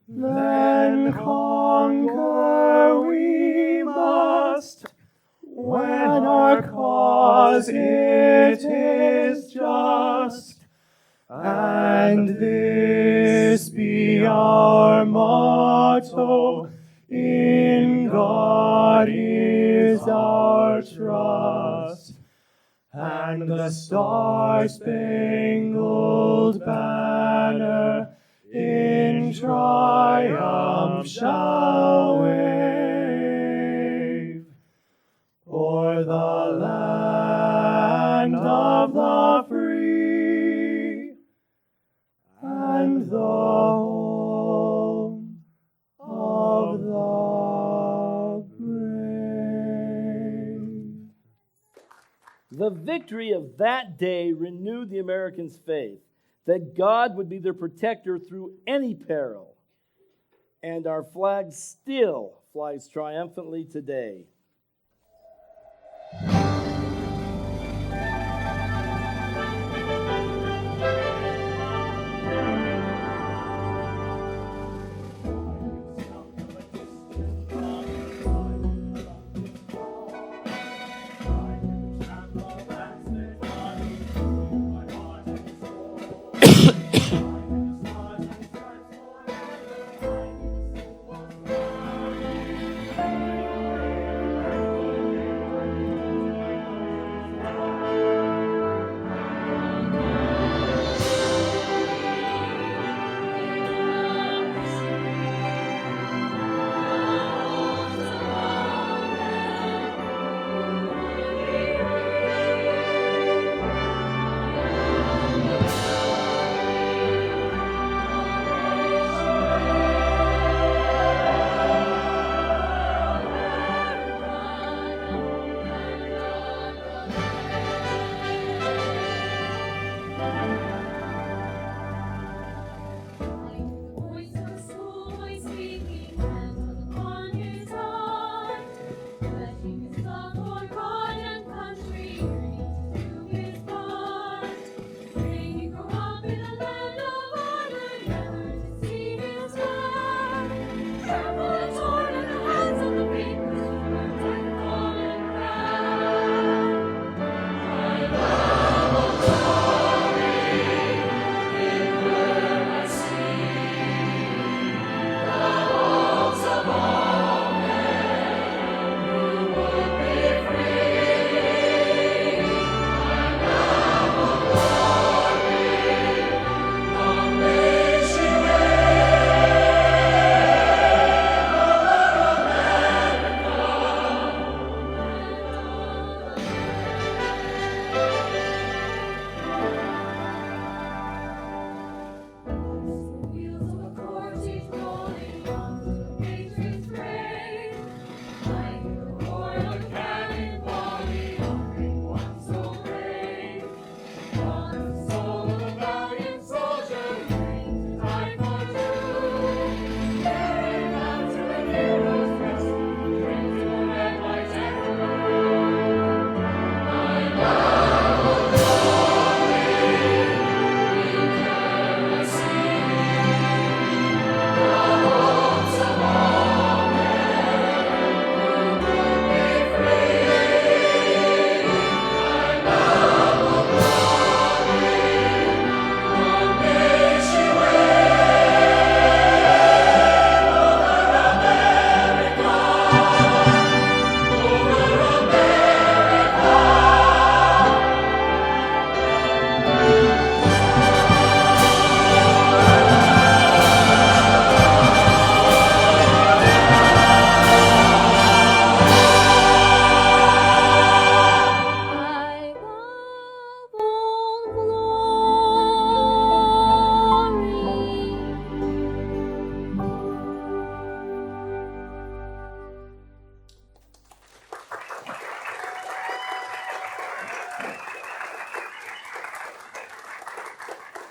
Speaker 3: Then conquer we must, when our cause it is just, and this be our motto: in God is our trust, and the star-spangled banner in triumph shall wave o'er the land of the free and the home of the brave.
Speaker 5: The victory of that day renewed the Americans' faith that God would be their protector through any peril. And our flag still flies triumphantly today.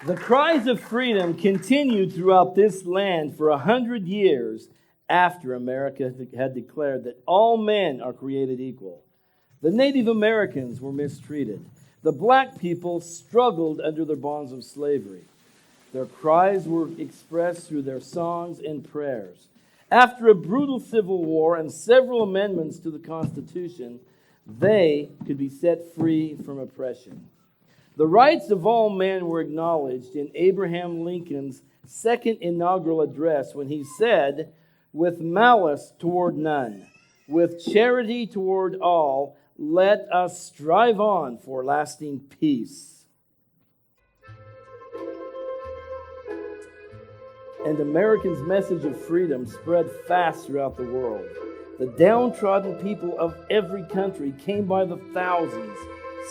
Speaker 5: The cries of freedom continued throughout this land for 100 years after America had declared that all men are created equal. The Native Americans were mistreated. The black people struggled under the bonds of slavery. Their cries were expressed through their songs and prayers. After a brutal civil war and several amendments to the Constitution, they could be set free from oppression. The rights of all men were acknowledged in Abraham Lincoln's second inaugural address when he said, "With malice toward none, with charity toward all, let us strive on for lasting peace." And Americans' message of freedom spread fast throughout the world. The downtrodden people of every country came by the thousands,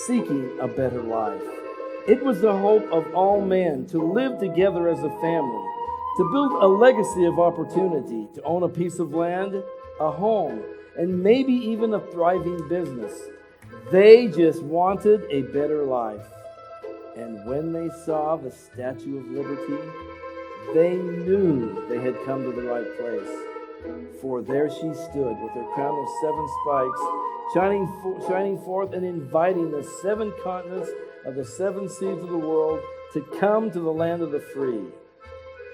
Speaker 5: seeking a better life. It was the hope of all men to live together as a family, to build a legacy of opportunity, to own a piece of land, a home, and maybe even a thriving business. They just wanted a better life. And when they saw the Statue of Liberty, they knew they had come to the right place. For there she stood with her crown of 7 spikes, shining forth and inviting the 7 continents of the 7 seas of the world to come to the land of the free.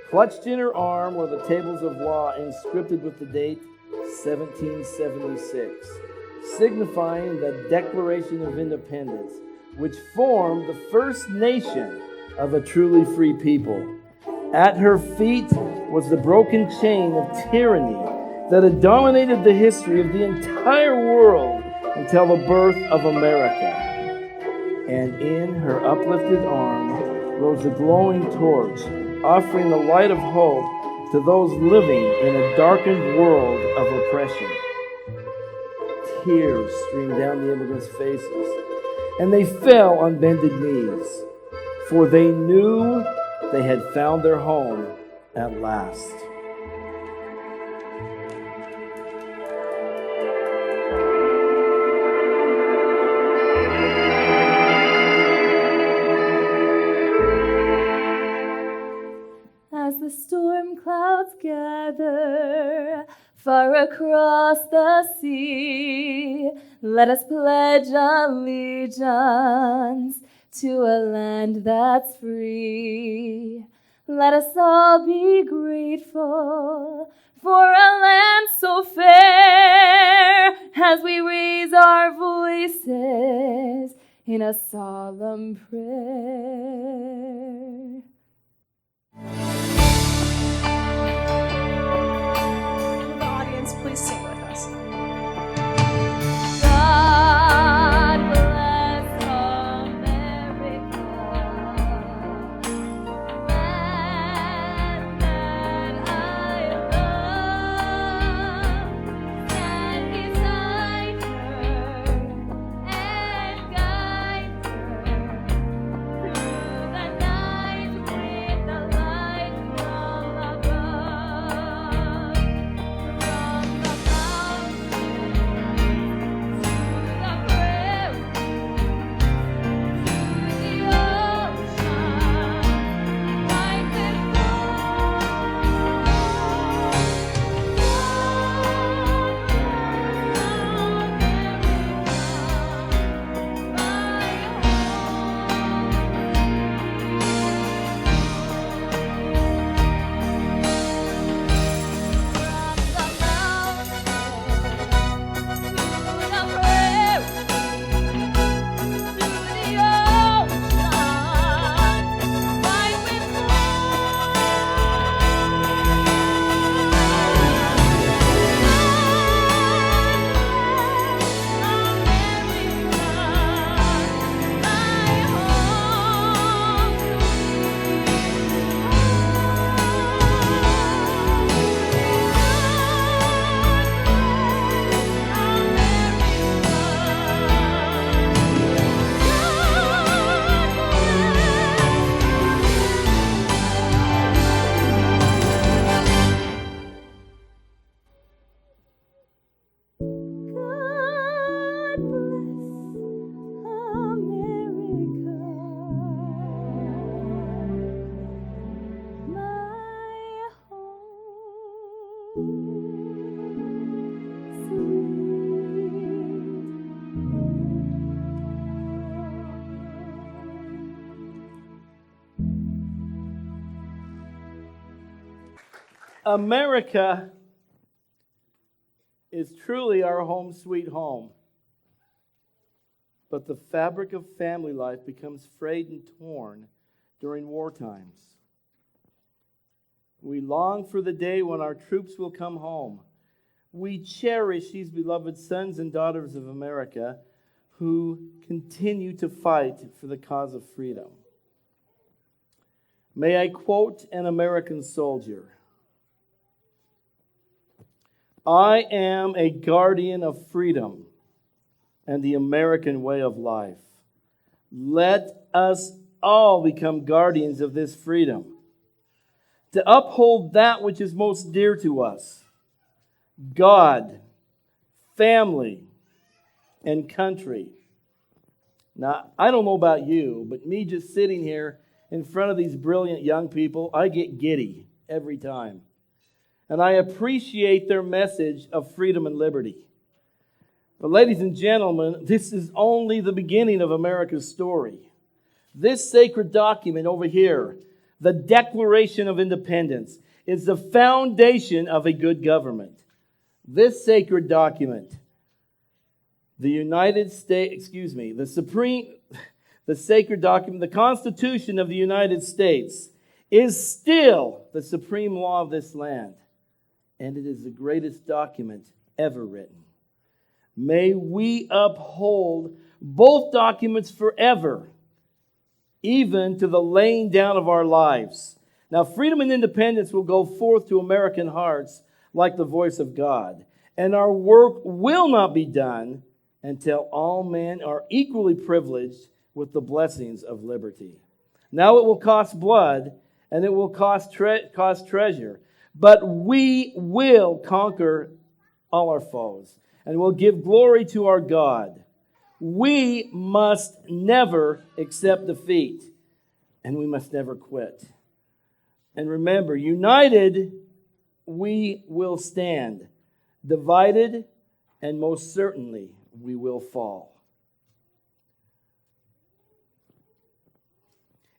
Speaker 5: Clutched in her arm were the tables of law inscripted with the date 1776, signifying the Declaration of Independence, which formed the first nation of a truly free people. At her feet was the broken chain of tyranny that had dominated the history of the entire world until the birth of America. And in her uplifted arm rose a glowing torch, offering the light of hope to those living in a darkened world of oppression. Tears streamed down the immigrants' faces, and they fell on bended knees, for they knew they had found their home at last.
Speaker 8: As the storm clouds gather far across the sea, let us pledge allegiance to a land that's free. Let us all be grateful for a land so fair as we raise our voices in a solemn prayer.
Speaker 1: Will the audience please sing with us?
Speaker 8: God bless America, land that I love. Stand beside her and guide her through the night with the light.
Speaker 5: America is truly our home sweet home. But the fabric of family life becomes frayed and torn during war times. We long for the day when our troops will come home. We cherish these beloved sons and daughters of America who continue to fight for the cause of freedom. May I quote an American soldier? I am a guardian of freedom and the American way of life. Let us all become guardians of this freedom, to uphold that which is most dear to us: God, family, and country. Now, I don't know about you, but me just sitting here in front of these brilliant young people, I get giddy every time. And I appreciate their message of freedom and liberty. But ladies and gentlemen, this is only the beginning of America's story. This sacred document over here, the Declaration of Independence, is the foundation of a good government. This sacred document, the sacred document, the Constitution of the United States, is still the supreme law of this land. And it is the greatest document ever written. May we uphold both documents forever, even to the laying down of our lives. Now, freedom and independence will go forth to American hearts like the voice of God. And our work will not be done until all men are equally privileged with the blessings of liberty. Now it will cost blood and it will cost treasure. But we will conquer all our foes and will give glory to our God. We must never accept defeat, and we must never quit. And remember, united, we will stand. Divided, and most certainly, we will fall.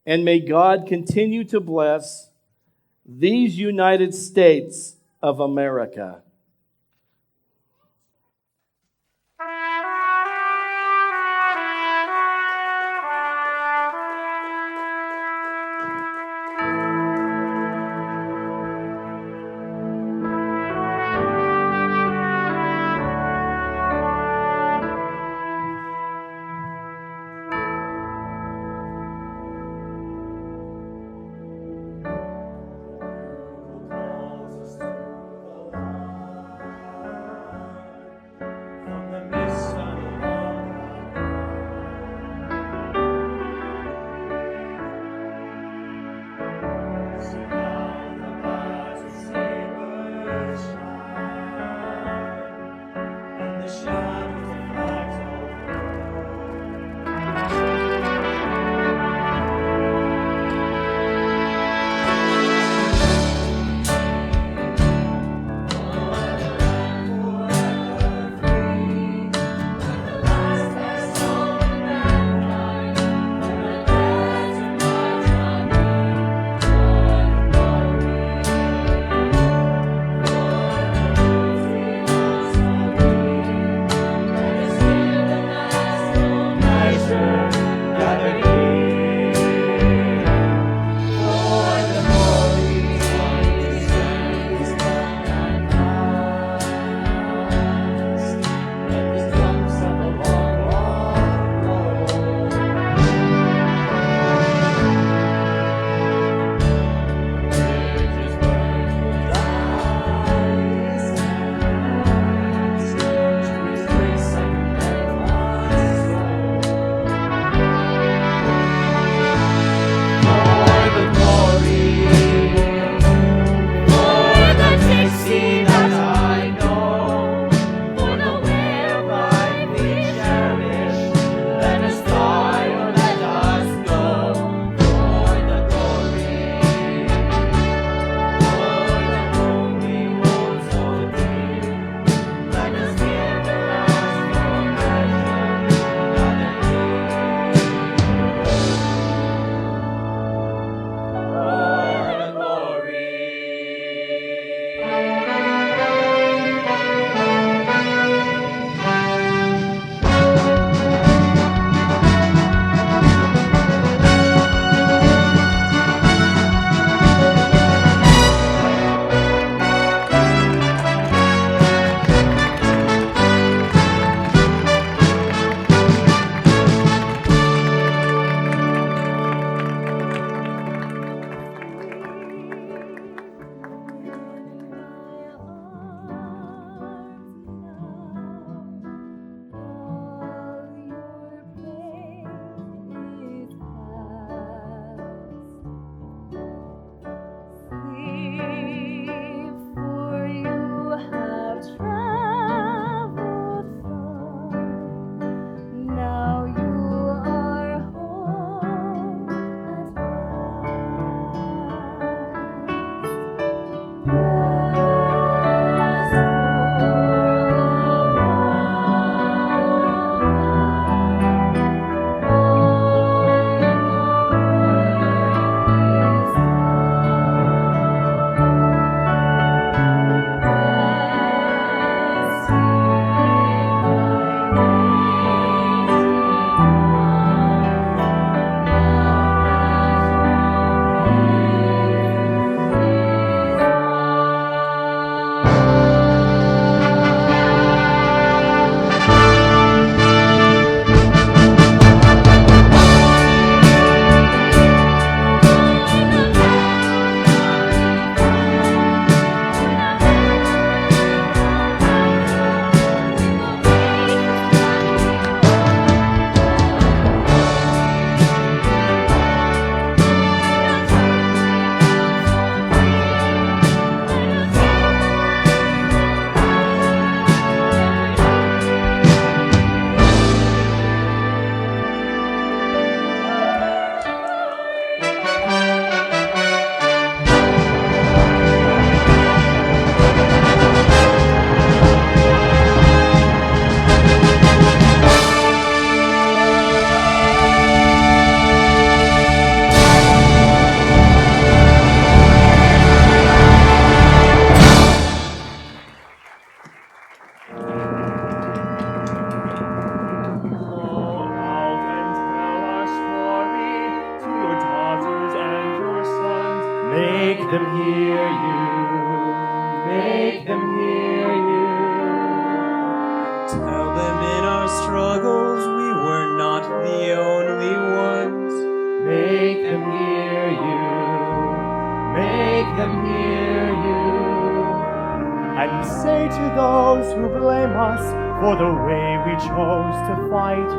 Speaker 5: And may God continue to bless these United States of America.
Speaker 3: Make them hear you.
Speaker 18: Tell them in our struggles we were not the only ones.
Speaker 3: Make them hear you. Make them hear you. And say to those who blame us for the way we chose to fight,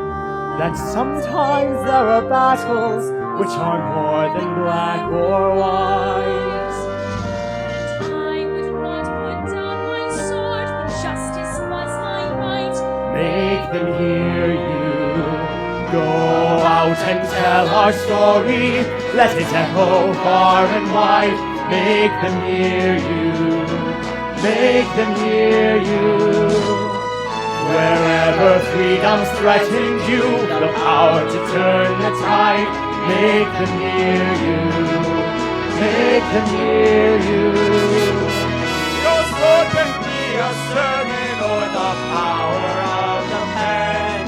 Speaker 3: that sometimes there are battles which are more than black or white.
Speaker 2: I would not put down my sword when justice was my right.
Speaker 3: Make them hear you. Go out and tell our story. Let it echo far and wide. Make them hear you. Make them hear you. Wherever freedom threatened you, the power to turn the tide. Make them hear you. Make them hear you.
Speaker 6: Your sword can be a sermon or the power of the pen.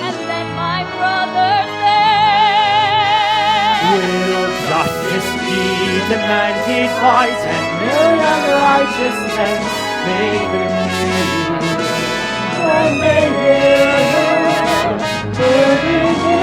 Speaker 2: And let my brothers there.
Speaker 3: Will justice be demanded fight and million righteous men? Make them hear you. When they hear you, will be